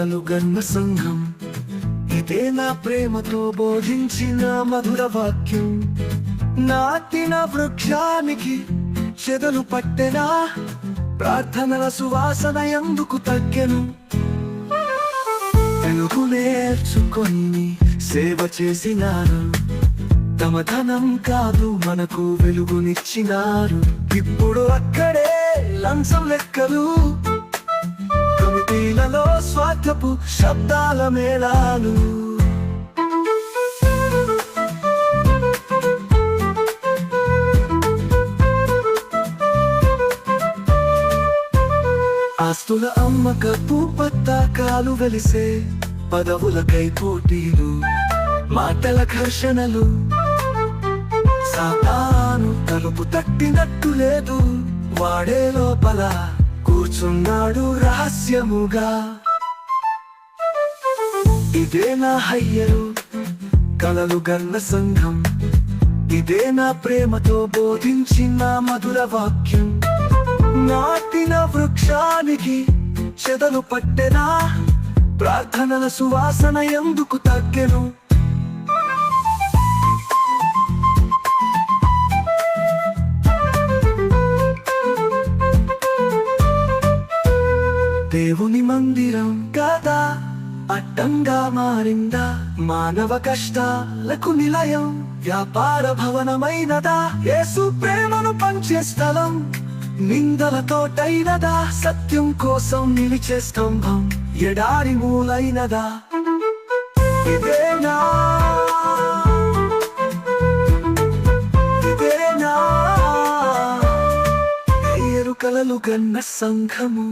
కలలు గన్న సంఘం. ఇదే నా ప్రేమతో బోధించిన మధుర వాక్యం. నాటిన వృక్షానికి చెదలు పట్టెనా, ప్రార్థనల సువాసన ఎందుకు తగ్గెను? తెలుగు నేర్చుకొని సేవ చేసినారు, తమ ధనం కాదు మనకు వెలుగునిచ్చినారు. ఇప్పుడు అక్కడే లంచం లెక్కలు, కమిటీలలో స్వార్థపు శబ్దాల మేళాలు. ఆస్తుల అమ్మకపు పతాకాలు వెలిసే, పదవులకై పోటీలు, మాటల ఘర్షణలు. సాతాను తలుపు తట్టినట్టు లేదు, వాడే లోపల కూర్చున్నాడు రహస్యముగా. ఇదే నా హయ్యరు కలలు గన్న సంఘం. ఇదే నా ప్రేమతో బోధించిన మధుర వాక్యం. నాటిన వృక్షానికి చెదలు పట్టెనా, ప్రార్థనల సువాసన ఎందుకు తగ్గెను? దేవుని మందిరం కదా అడ్డంగా మారిందా, మానవ కష్టాలకు నిలయం వ్యాపార భవనమైనదా? యేసు ప్రేమను పంచే స్థలం నిందలతోటైనదా? సత్యం కోసం నిలిచే స్తంభం ఎడారి మూలైనదా? ఇదేనా ఇదేనా ఎరుకలలు గన్న సంఘము.